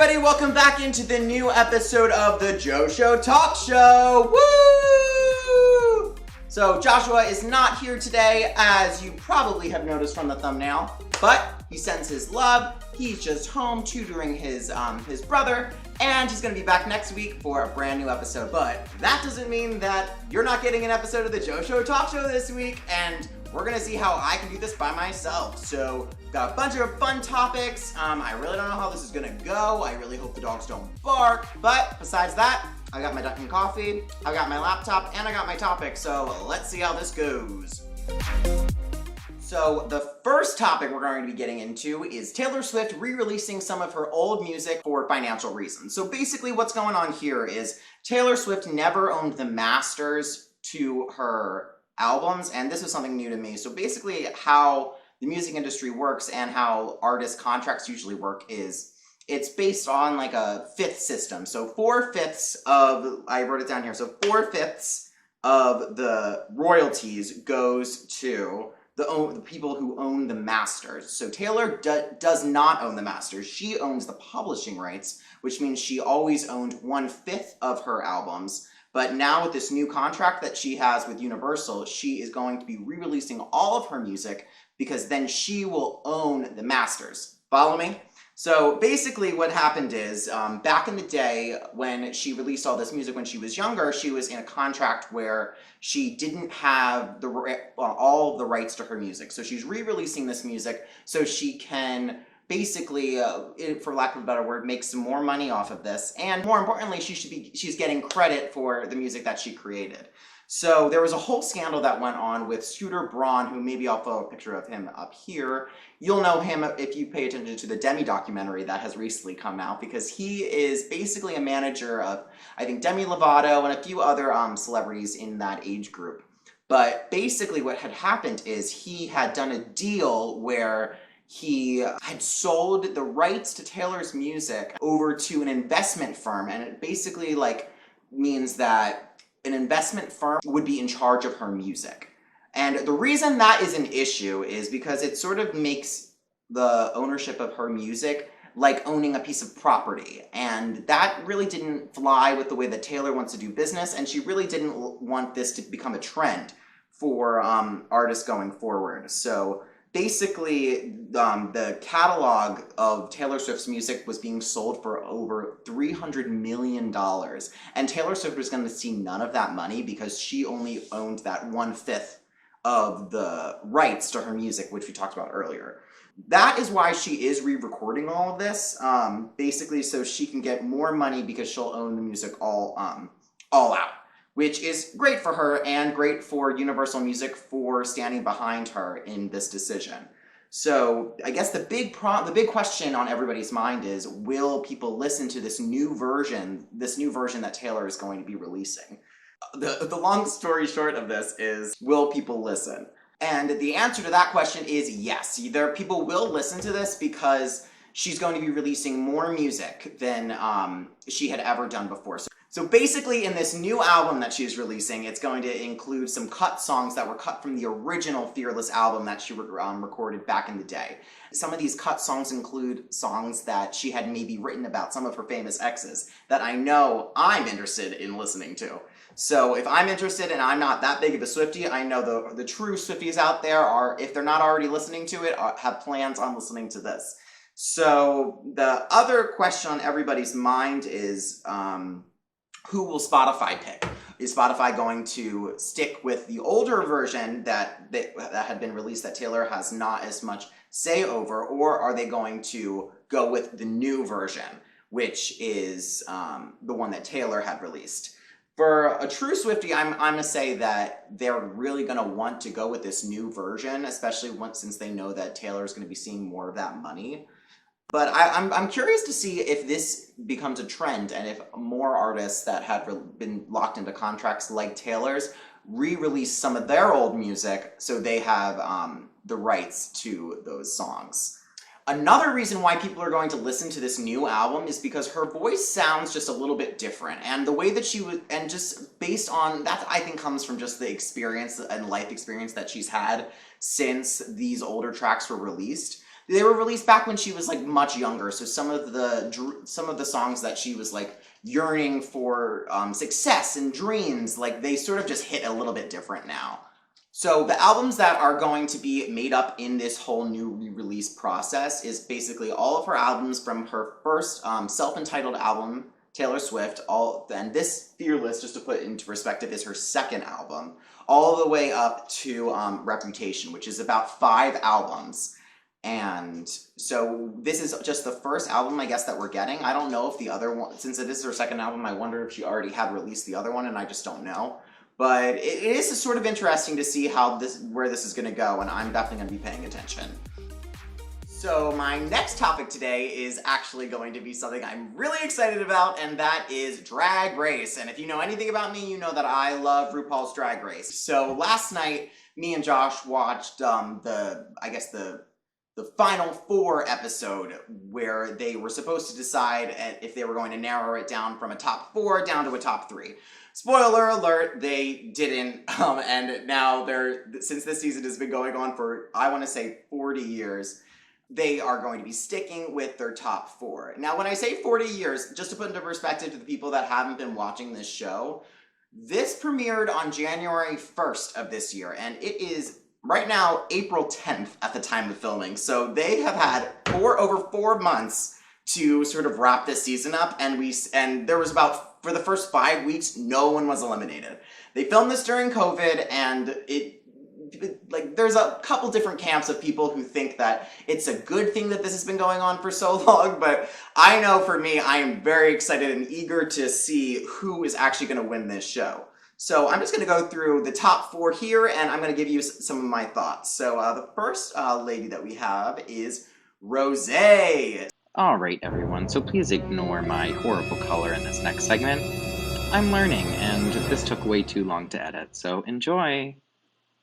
everybody, welcome back into the new episode of the Joshy Talk Show. Woo! So Joshua is not here today, as you probably have noticed from the thumbnail, but he sends his love. He's just home tutoring his brother, and he's gonna be back next week for a brand new episode. But that doesn't mean that you're not getting an episode of the Joshy Talk Show this week, and we're gonna see how I can do this by myself. So, got a bunch of fun topics. I really don't know how this is gonna go. I really hope the dogs don't bark. But besides that, I got my Dunkin' coffee, I got my laptop, and I got my topic. So let's see how this goes. So the first topic we're going to be getting into is Taylor Swift re-releasing some of her old music for financial reasons. So basically what's going on here is Taylor Swift never owned the masters to her albums, and this is something new to me. So basically how the music industry works and how artist contracts usually work is it's based on like a fifth system. So 4/5 of, I wrote it down here, so 4/5 of the royalties goes to the people who own the masters. So Taylor does not own the masters. She owns the publishing rights, which means she always owned 1/5 of her albums. But now with this new contract that she has with Universal, she is going to be re-releasing all of her music because then she will own the masters. Follow me? So basically what happened is, back in the day when she released all this music when she was younger, she was in a contract where she didn't have all of the rights to her music. So she's re-releasing this music so she can basically, for lack of a better word, make some more money off of this. And more importantly, she's getting credit for the music that she created. So there was a whole scandal that went on with Scooter Braun, who maybe I'll throw a picture of him up here. You'll know him if you pay attention to the Demi documentary that has recently come out, because he is basically a manager of, I think, Demi Lovato and a few other celebrities in that age group. But basically what had happened is he had done a deal where he had sold the rights to Taylor's music over to an investment firm, and it basically means that an investment firm would be in charge of her music. And the reason that is an issue is because it sort of makes the ownership of her music like owning a piece of property. And that really didn't fly with the way that Taylor wants to do business, and she really didn't want this to become a trend for artists going forward. So basically, the catalog of Taylor Swift's music was being sold for over $300 million. And Taylor Swift was going to see none of that money because she only owned that 1/5 of the rights to her music, which we talked about earlier. That is why she is re-recording all of this, basically so she can get more money because she'll own the music all out. Which is great for her and great for Universal Music for standing behind her in this decision. So I guess the big question on everybody's mind is, will people listen to this new version that Taylor is going to be releasing? The long story short of this is, will people listen? And the answer to that question is yes. People will listen to this because she's going to be releasing more music than she had ever done before. So basically in this new album that she's releasing, it's going to include some cut songs that were cut from the original Fearless album that she recorded back in the day. Some of these cut songs include songs that she had maybe written about some of her famous exes that I know I'm interested in listening to. So if I'm interested and I'm not that big of a Swiftie, I know the true Swifties out there are, if they're not already listening to it, have plans on listening to this. So the other question on everybody's mind is, who will Spotify pick? Is Spotify going to stick with the older version that had been released that Taylor has not as much say over, or are they going to go with the new version, which is the one that Taylor had released? For a true Swiftie, I'm going to say that they're really going to want to go with this new version, especially since they know that Taylor's going to be seeing more of that money. But I'm curious to see if this becomes a trend and if more artists that have been locked into contracts like Taylor's re-release some of their old music so they have the rights to those songs. Another reason why people are going to listen to this new album is because her voice sounds just a little bit different, and the way that she was, and just based on that, I think comes from just the experience and life experience that she's had since these older tracks were released. They were released back when she was like much younger, so some of the songs that she was like yearning for success and dreams, like they sort of just hit a little bit different now. So the albums that are going to be made up in this whole new re-release process is basically all of her albums from her first self-entitled album, Taylor Swift, and this Fearless, just to put into perspective, is her second album, all the way up to Reputation, which is about 5 albums. And so this is just the first album, I guess, that we're getting. I don't know if the other one, since it is her second album, I wonder if she already had released the other one, and I just don't know. But it is sort of interesting to see where this is going to go, and I'm definitely going to be paying attention. So my next topic today is actually going to be something I'm really excited about, and that is Drag Race. And if you know anything about me, you know that I love RuPaul's Drag Race. So last night, me and Josh watched the final 4 episode where they were supposed to decide if they were going to narrow it down from a top 4 down to a top 3. Spoiler alert, they didn't, and now since this season has been going on for, I want to say, 40 years, they are going to be sticking with their top 4. Now, when I say 40 years, just to put into perspective to the people that haven't been watching this show, this premiered on January 1st of this year, and it is right now April 10th at the time of filming. So they have had over 4 months to sort of wrap this season up, and there was for the first 5 weeks, no one was eliminated. They filmed this during COVID, and there's a couple different camps of people who think that it's a good thing that this has been going on for so long, but I know for me, I am very excited and eager to see who is actually going to win this show. So I'm just going to go through the top 4 here, and I'm going to give you some of my thoughts. So the first lady that we have is Rosé. Alright everyone, so please ignore my horrible color in this next segment. I'm learning, and this took way too long to edit, so enjoy!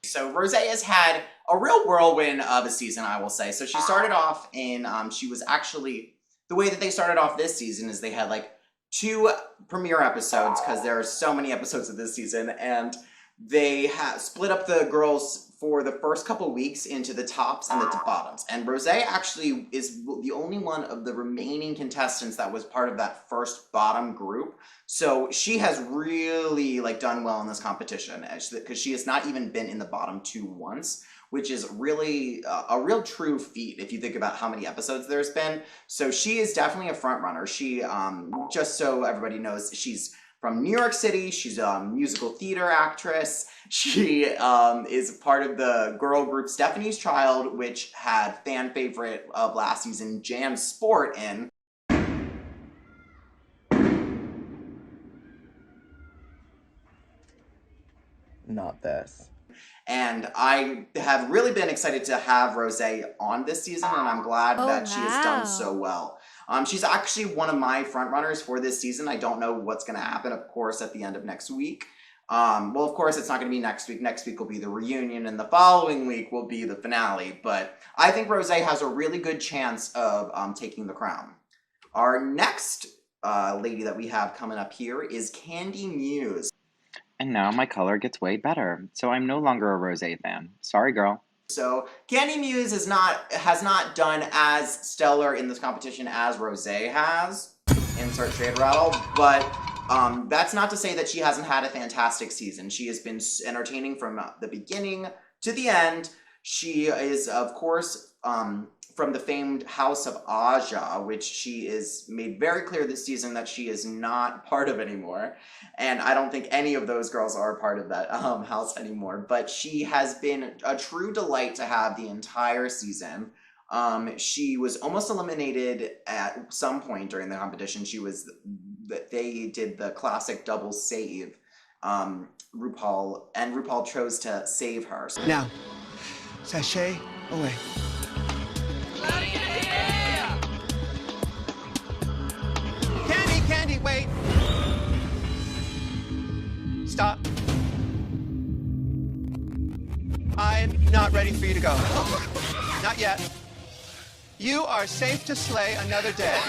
So Rosé has had a real whirlwind of a season, I will say. So she started off she was actually, the way that they started off this season is they had like 2 premiere episodes, because there are so many episodes of this season, and they split up the girls for the first couple weeks into the tops and the bottoms. And Rosé actually is the only one of the remaining contestants that was part of that first bottom group. So she has really done well in this competition, because she has not even been in the bottom 2 once, which is really a real true feat if you think about how many episodes there's been. So she is definitely a front runner. She, just so everybody knows, she's from New York City. She's a musical theater actress. She is part of the girl group Stephanie's Child, which had fan favorite of last season, Jan Sport, in. Not this. And I have really been excited to have Rosé on this season, and I'm glad that she has done so well. She's actually one of my front runners for this season. I don't know what's going to happen, of course, at the end of next week. Well, of course, it's not going to be next week. Next week will be the reunion, and the following week will be the finale. But I think Rosé has a really good chance of taking the crown. Our next lady that we have coming up here is Candy Muse. And now my color gets way better, so I'm no longer a Rosé fan. Sorry, girl. So Candy Muse has not done as stellar in this competition as Rosé has. Insert shade rattle, but that's not to say that she hasn't had a fantastic season. She has been entertaining from the beginning to the end. She is, of course, from the famed House of Aja, which she is made very clear this season that she is not part of anymore. And I don't think any of those girls are part of that house anymore. But she has been a true delight to have the entire season. She was almost eliminated at some point during the competition. They did the classic double save, RuPaul, and RuPaul chose to save her. Now, sashay away. Candy, wait. Stop. I'm not ready for you to go. Not yet. You are safe to slay another day.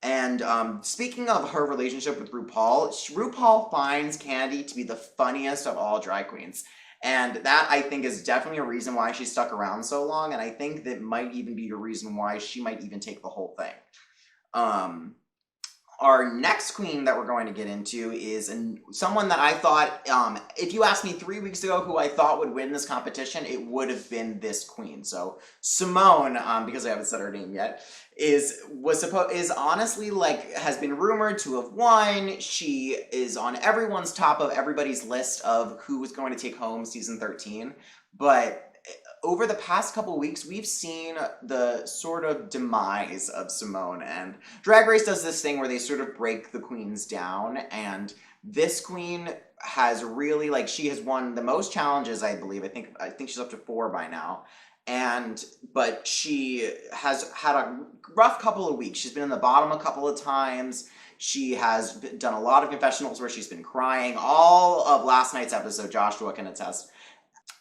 And speaking of her relationship with RuPaul, RuPaul finds Candy to be the funniest of all drag queens. And that, I think, is definitely a reason why she stuck around so long, and I think that might even be the reason why she might even take the whole thing. Our next queen that we're going to get into is someone that I thought, if you asked me 3 weeks ago who I thought would win this competition, it would have been this queen. So Simone, because I haven't said her name yet, is honestly, like, has been rumored to have won. She is on everyone's top of everybody's list of who is going to take home season 13, but over the past couple weeks, we've seen the sort of demise of Simone, and Drag Race does this thing where they sort of break the queens down, and this queen has really, like, she has won the most challenges, I believe. I think she's up to 4 by now, but she has had a rough couple of weeks. She's been in the bottom a couple of times. She has done a lot of confessionals where she's been crying. All of last night's episode, Joshua can attest,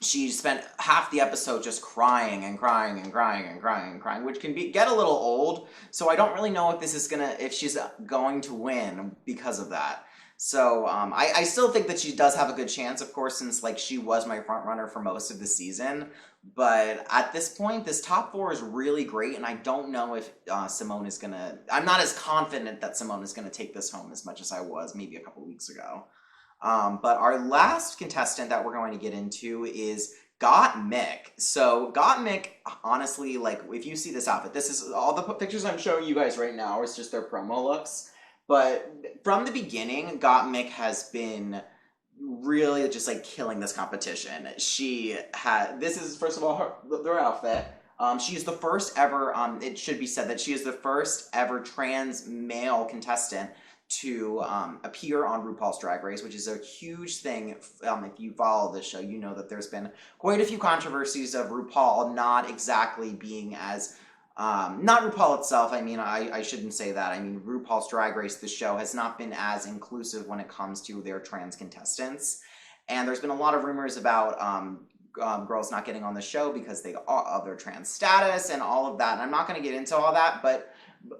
she spent half the episode just crying and crying and crying and crying and crying, which can get a little old. So I don't really know if she's going to win because of that. So I still think that she does have a good chance, of course, since, like, she was my front runner for most of the season. But at this point, this top 4 is really great, and I don't know if Simone is gonna. I'm not as confident that Simone is gonna take this home as much as I was maybe a couple weeks ago. But our last contestant that we're going to get into is Got Mick. So Got Mick, honestly, like, if you see this outfit, this is all the pictures I'm showing you guys right now is just their promo looks. But from the beginning, Got Mick has been really just, like, killing this competition. This is, first of all, their outfit. She's the first ever, it should be said that she is the first ever trans male contestant to appear on RuPaul's Drag Race, which is a huge thing. If you follow this show, you know that there's been quite a few controversies of RuPaul not exactly being as, not RuPaul itself, I mean, I shouldn't say that. I mean, RuPaul's Drag Race, the show, has not been as inclusive when it comes to their trans contestants. And there's been a lot of rumors about girls not getting on the show because of their trans status and all of that. And I'm not going to get into all that, but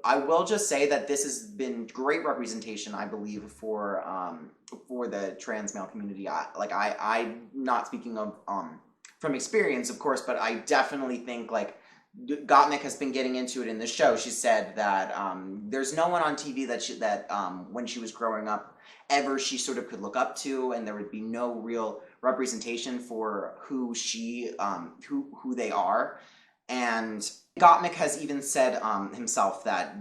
I will just say that this has been great representation, I believe, for the trans male community. I'm not speaking of from experience, of course, but I definitely think, like, Gottmik has been getting into it in the show. She said that there's no one on TV that when she was growing up ever she sort of could look up to, and there would be no real representation for who who they are. And Gottmik has even said himself that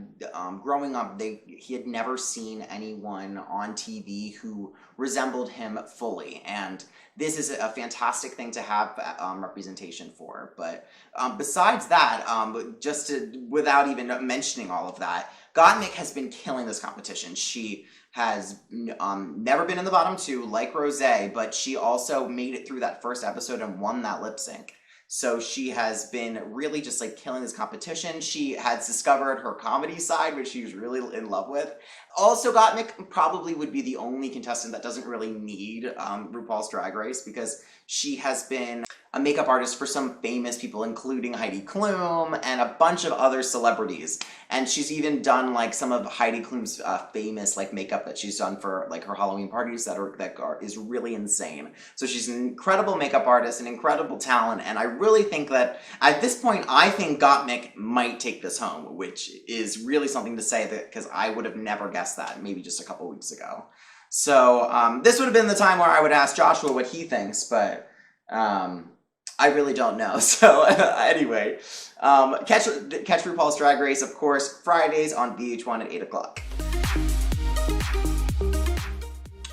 growing up, he had never seen anyone on TV who resembled him fully, and this is a fantastic thing to have representation for. But besides that, without even mentioning all of that, Gottmik has been killing this competition. She has never been in the bottom 2 like Rosé, but she also made it through that first episode and won that lip sync. So she has been really just, like, killing this competition. She has discovered her comedy side, which she was really in love with. Also, Gottmik probably would be the only contestant that doesn't really need RuPaul's Drag Race, because she has been a makeup artist for some famous people, including Heidi Klum and a bunch of other celebrities. And she's even done, like, some of Heidi Klum's famous, like, makeup that she's done for, like, her Halloween parties that is really insane. So she's an incredible makeup artist, an incredible talent, and I really think that at this point, I think Gottmik might take this home, which is really something to say, because I would have never guessed that maybe just a couple weeks ago. So this would have been the time where I would ask Joshua what he thinks, but I really don't know. So anyway, catch RuPaul's Drag Race, of course, Fridays on VH1 at 8 o'clock.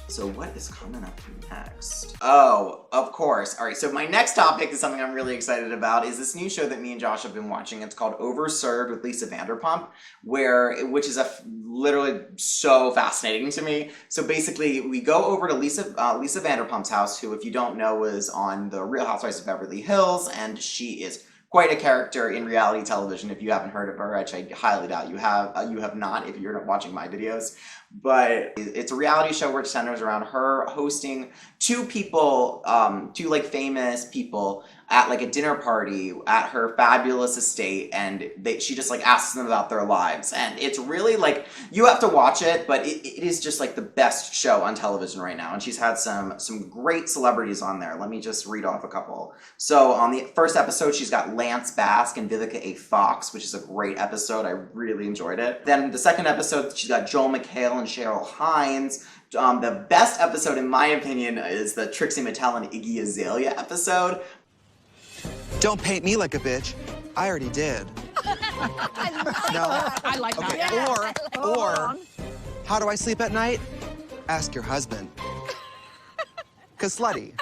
So what is coming up next? Oh, of course. All right, so my next topic is something I'm really excited about, is this new show that me and Josh have been watching. It's called Overserved with Lisa Vanderpump, which is literally so fascinating to me. So basically, we go over to Lisa Vanderpump's house, who, if you don't know, was on The Real Housewives of Beverly Hills, and she is quite a character in reality television. If you haven't heard of her, which I highly doubt you have not if you're not watching my videos. But it's a reality show which centers around her hosting two like famous people at like a dinner party at her fabulous estate, and she just like asks them about their lives. And it's really like, you have to watch it, but it is just like the best show on television right now. And she's had some great celebrities on there. Let me just read off a couple. So on the first episode, she's got Lance Bass and Vivica A. Fox, which is a great episode. I really enjoyed it. Then the second episode, she's got Joel McHale and Cheryl Hines. The best episode, in my opinion, is the Trixie Mattel and Iggy Azalea episode. Don't paint me like a bitch. I already did. I like Okay, that. or, how do I sleep at night? Ask your husband. 'Cause slutty.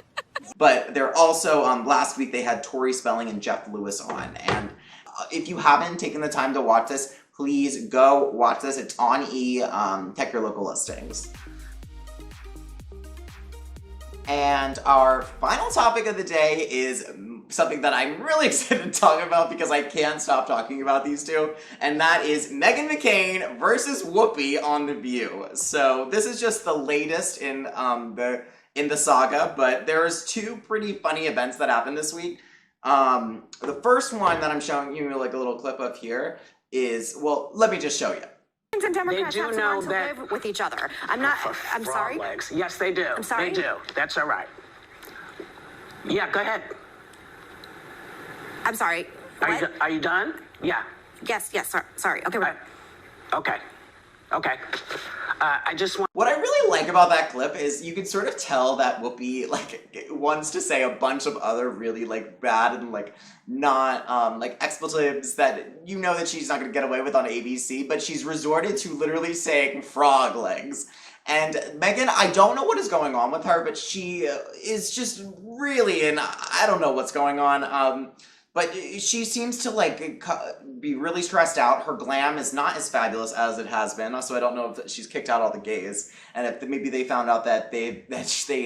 But they're also, last week they had Tori Spelling and Jeff Lewis on. And if you haven't taken the time to watch this, please go watch this. It's on E! Check your local listings. And our final topic of the day is something that I'm really excited to talk about because I can't stop talking about these two, and that is Meghan McCain versus Whoopi on The View. So this is just the latest in the saga, but there's two pretty funny events that happened this week. The first one that I'm showing you like a little clip of here is, well, let me just show you. And Democrats They do have to know learn to that- live with each other. I'm sorry. Legs. Yes, they do. I'm sorry? They do. That's all right. Yeah, go ahead. I'm sorry. Are What? you done? Yeah. Yes, sorry. Okay, right. Okay. I just want. What I really like about that clip is you can sort of tell that Whoopi like wants to say a bunch of other really like bad and like not like expletives that you know that she's not going to get away with on ABC, but she's resorted to literally saying frog legs. And Meghan, I don't know what is going on with her, but she is just really, and I don't know what's going on. But she seems to like be really stressed out. Her glam is not as fabulous as it has been. So I don't know if she's kicked out all the gays, and if maybe they found out that they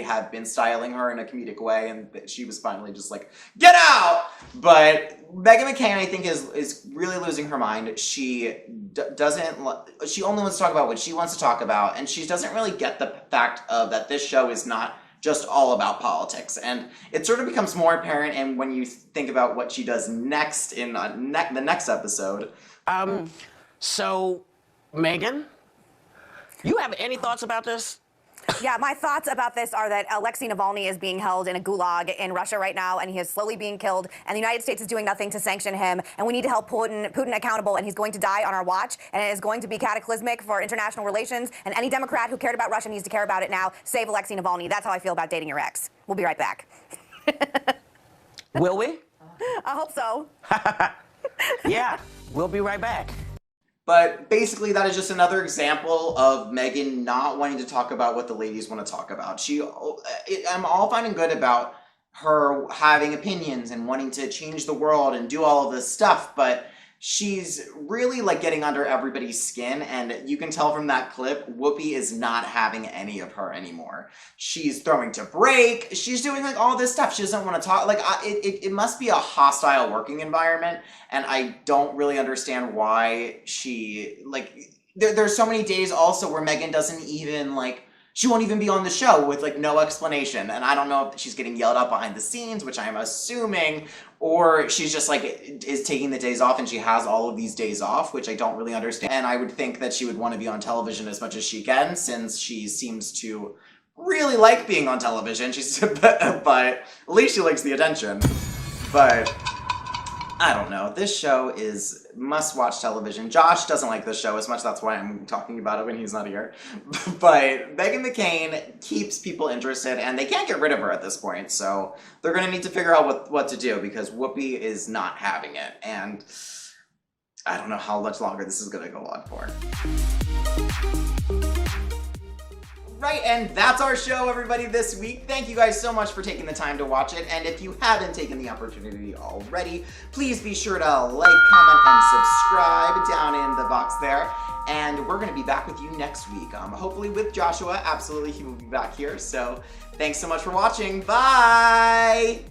have been styling her in a comedic way, and that she was finally just like, get out. But Meghan McCain, I think, is really losing her mind. She she only wants to talk about what she wants to talk about, and she doesn't really get the fact of that this show is not just all about politics. And it sort of becomes more apparent and when you think about what she does next in the next episode. So, Meghan, you have any thoughts about this? Yeah, my thoughts about this are that Alexei Navalny is being held in a gulag in Russia right now, and he is slowly being killed, and the United States is doing nothing to sanction him, and we need to help Putin accountable, and he's going to die on our watch, and it is going to be cataclysmic for international relations, and any Democrat who cared about Russia needs to care about it now. Save Alexei Navalny. That's how I feel about dating your ex. We'll be right back. Will we? I hope so. Yeah, we'll be right back. But basically, that is just another example of Meghan not wanting to talk about what the ladies want to talk about. I'm all fine and good about her having opinions and wanting to change the world and do all of this stuff, but she's really like getting under everybody's skin, and you can tell from that clip, Whoopi is not having any of her anymore. She's throwing to break, she's doing like all this stuff. She doesn't want to talk, like it must be a hostile working environment, and I don't really understand why she, like, there's so many days also where Meghan doesn't even like, she won't even be on the show with like no explanation, and I don't know if she's getting yelled at behind the scenes, which I'm assuming, or she's just like is taking the days off and she has all of these days off, which I don't really understand. And I would think that she would want to be on television as much as she can, since she seems to really like being on television. But at least she likes the attention. But I don't know. This show is must-watch television. Josh doesn't like this show as much. That's why I'm talking about it when he's not here. But Meghan McCain keeps people interested, and they can't get rid of her at this point. So they're going to need to figure out what to do, because Whoopi is not having it. And I don't know how much longer this is going to go on for. Right, and that's our show, everybody, this week. Thank you guys so much for taking the time to watch it, and if you haven't taken the opportunity already, please be sure to like, comment, and subscribe down in the box there, and we're going to be back with you next week, hopefully with Joshua. Absolutely, he will be back here, so thanks so much for watching. Bye!